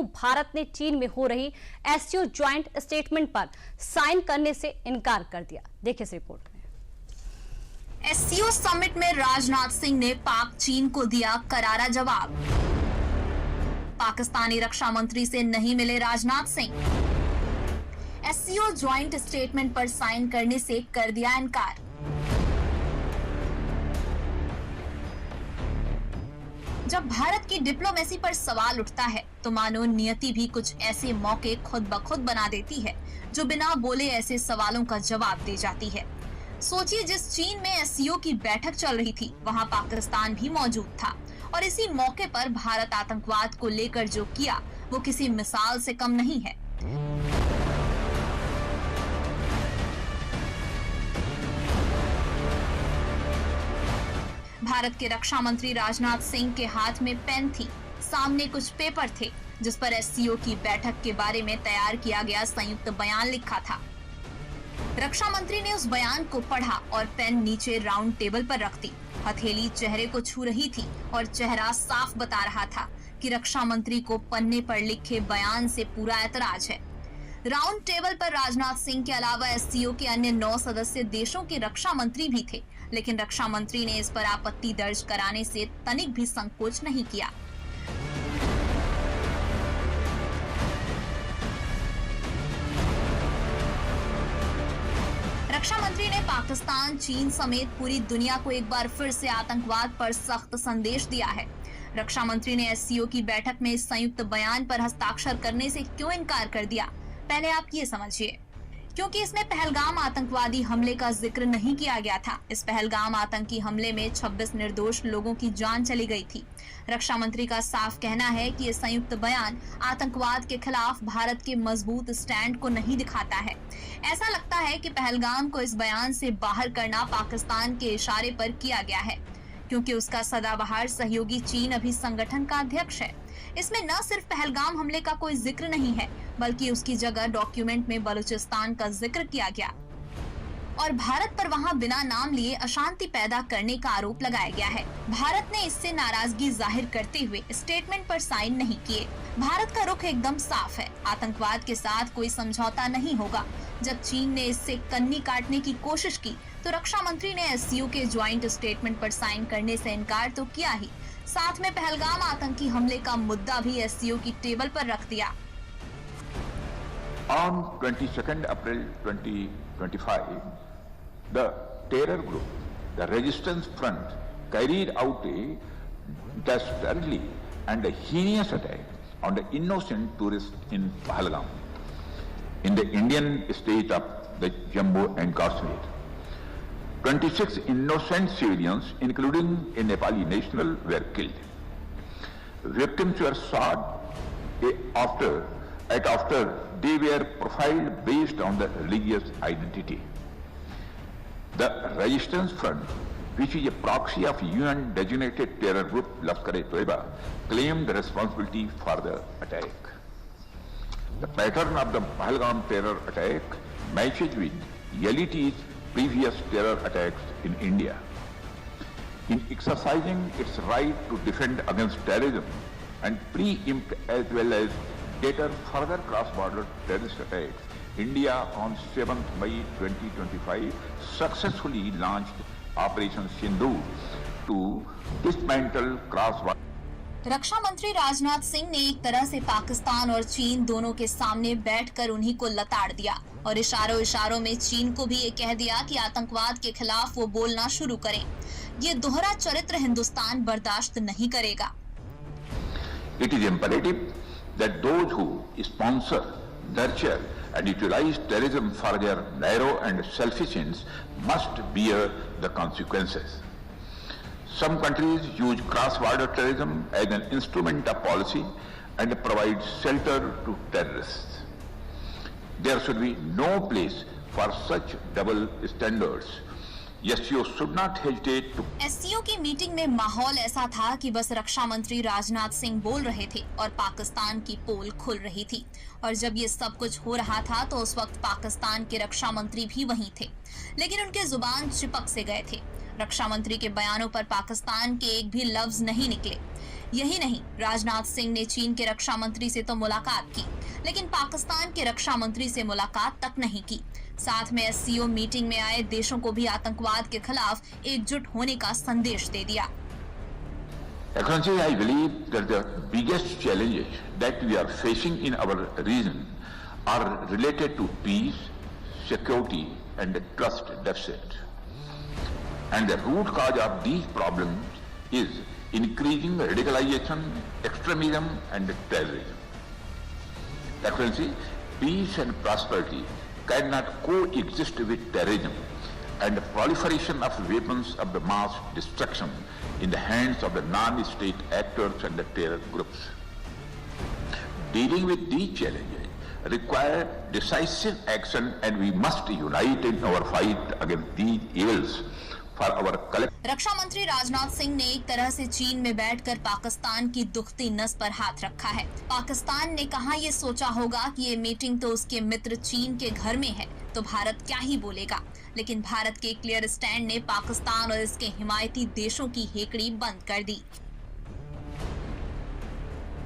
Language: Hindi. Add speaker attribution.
Speaker 1: भारत ने चीन में हो रही एससीओ ज्वाइंट स्टेटमेंट पर साइन करने से इनकार कर दिया। देखिए इस रिपोर्ट में।
Speaker 2: एससीओ समिट में राजनाथ सिंह ने पाक चीन को दिया करारा जवाब। पाकिस्तानी रक्षा मंत्री से नहीं मिले Rajnath Singh. SCO joint statement पर साइन करने से कर दिया इनकार। जब भारत की डिप्लोमेसी पर सवाल उठता है तो मानो नियति भी कुछ ऐसे मौके खुद ब खुद बना देती है जो बिना बोले ऐसे सवालों का जवाब दे जाती है। सोचिए, जिस चीन में एससीओ की बैठक चल रही थी वहां पाकिस्तान भी मौजूद था और इसी मौके पर भारत आतंकवाद को लेकर जो किया वो किसी मिसाल से कम नहीं है। भारत के रक्षा मंत्री राजनाथ सिंह के हाथ में पेन थी, सामने कुछ पेपर थे जिस पर एससीओ की बैठक के बारे में तैयार किया गया संयुक्त बयान लिखा था। रक्षा मंत्री ने उस बयान को पढ़ा और पेन नीचे राउंड टेबल पर रख दी। हथेली चेहरे को छू रही थी और चेहरा साफ बता रहा था कि रक्षा मंत्री को पन्ने पर लिखे बयान से पूरा ऐतराज है। राउंड टेबल पर राजनाथ सिंह के अलावा एससीओ के अन्य 9 सदस्य देशों के रक्षा मंत्री भी थे, लेकिन रक्षा मंत्री ने इस पर आपत्ति दर्ज कराने से तनिक भी संकोच नहीं किया। रक्षा मंत्री ने पाकिस्तान, चीन समेत पूरी दुनिया को एक बार फिर से आतंकवाद पर सख्त संदेश दिया है। रक्षा मंत्री ने एससीओ की बैठक में इस संयुक्त बयान पर हस्ताक्षर करने से क्यों इनकार कर दिया, पहले आप ये समझिए। क्योंकि इसमें पहलगाम आतंकवादी हमले का जिक्र नहीं किया गया था। इस पहलगाम आतंकी हमले में 26 निर्दोष लोगों की जान चली गई थी। रक्षा मंत्री का साफ कहना है कि ये संयुक्त बयान आतंकवाद के खिलाफ भारत के मजबूत स्टैंड को नहीं दिखाता है। ऐसा लगता है कि पहलगाम को इस बयान से बाहर करना पाकिस्तान के इशारे पर किया गया है, क्योंकि उसका सदाबहार सहयोगी चीन अभी संगठन का अध्यक्ष है। इसमें न सिर्फ पहलगाम हमले का कोई जिक्र नहीं है, बल्कि उसकी जगह डॉक्यूमेंट में बलूचिस्तान का जिक्र किया गया और भारत पर वहां बिना नाम लिए अशांति पैदा करने का आरोप लगाया गया है। भारत ने इससे नाराजगी जाहिर करते हुए स्टेटमेंट पर साइन नहीं किए। भारत का रुख एकदम साफ है, आतंकवाद के साथ कोई समझौता नहीं होगा। जब चीन ने इससे कन्नी काटने की कोशिश की तो रक्षा मंत्री ने एससीओ के ज्वाइंट स्टेटमेंट पर साइन करने से इनकार तो किया ही, साथ में पहलगाम आतंकी हमले का मुद्दा भी एससीओ की टेबल पर रख दिया।
Speaker 3: On 22nd April 2025, the terror group, the Resistance Front, carried out a dastardly and heinous attack on the innocent tourists in Pahalgam, in the Indian state of the Jammu and Kashmir. 26 innocent civilians, including a Nepali national, were killed. Victims were shot after they were profiled based on the religious identity. The Resistance Front, which is a proxy of UN-designated terror group Lashkar-e-Toiba, claimed the responsibility for the attack. The pattern of the Pahalgam terror attack matches with LET's previous terror attacks in India. In exercising its right to defend against terrorism and preempt as well as deter further cross-border terrorist attacks, India on 7th May 2025 successfully launched Operation Sindoor to dismantle cross-border.
Speaker 2: रक्षा मंत्री राजनाथ सिंह ने एक तरह से पाकिस्तान और चीन दोनों के सामने बैठकर उन्हीं को लताड़ दिया और इशारों इशारों में चीन को भी ये कह दिया कि आतंकवाद के खिलाफ वो बोलना शुरू करें। ये दोहरा चरित्र हिंदुस्तान बर्दाश्त नहीं करेगा।
Speaker 3: It is imperative that those who sponsor, nurture and utilize terrorism for their narrow and selfish ends must bear the consequences. Some countries use cross-border terrorism as an instrument of policy and provide shelter to terrorists. There should be no place for such double standards. SCO should not hesitate to.
Speaker 2: SCO की मीटिंग में माहौल ऐसा था कि बस रक्षा मंत्री राजनाथ सिंह बोल रहे थे और पाकिस्तान की पोल खुल रही थी। और जब ये सब कुछ हो रहा था तो उस वक्त पाकिस्तान के रक्षा मंत्री भी वहीं थे, लेकिन उनके जुबान चिपक से गए थे। रक्षा मंत्री के बयानों पर पाकिस्तान के एक भी लफ्ज नहीं निकले। यही नहीं, राजनाथ सिंह ने चीन के रक्षा मंत्री से तो मुलाकात की, लेकिन पाकिस्तान के रक्षा मंत्री से मुलाकात तक नहीं की। साथ में SCO मीटिंग में आए देशों को भी आतंकवाद के खिलाफ एकजुट होने का संदेश दे दिया।
Speaker 3: Excellency, I believe that the biggest challenges that we are facing in our region are related to peace, security and trust deficit. And the root cause of these problems is increasing radicalization, extremism and terrorism. Excellency, peace and prosperity cannot coexist with terrorism and the proliferation of weapons of the mass destruction in the hands of the non-state actors and the terror groups. Dealing with these challenges require decisive action, and we must unite in our fight against these evils for our collective.
Speaker 2: रक्षा मंत्री राजनाथ सिंह ने एक तरह से चीन में बैठकर पाकिस्तान की दुखती नस पर हाथ रखा है। पाकिस्तान ने कहां ये सोचा होगा कि ये मीटिंग तो उसके मित्र चीन के घर में है, तो भारत क्या ही बोलेगा। लेकिन भारत के क्लियर स्टैंड ने पाकिस्तान और इसके हिमायती देशों की हेकड़ी बंद कर दी।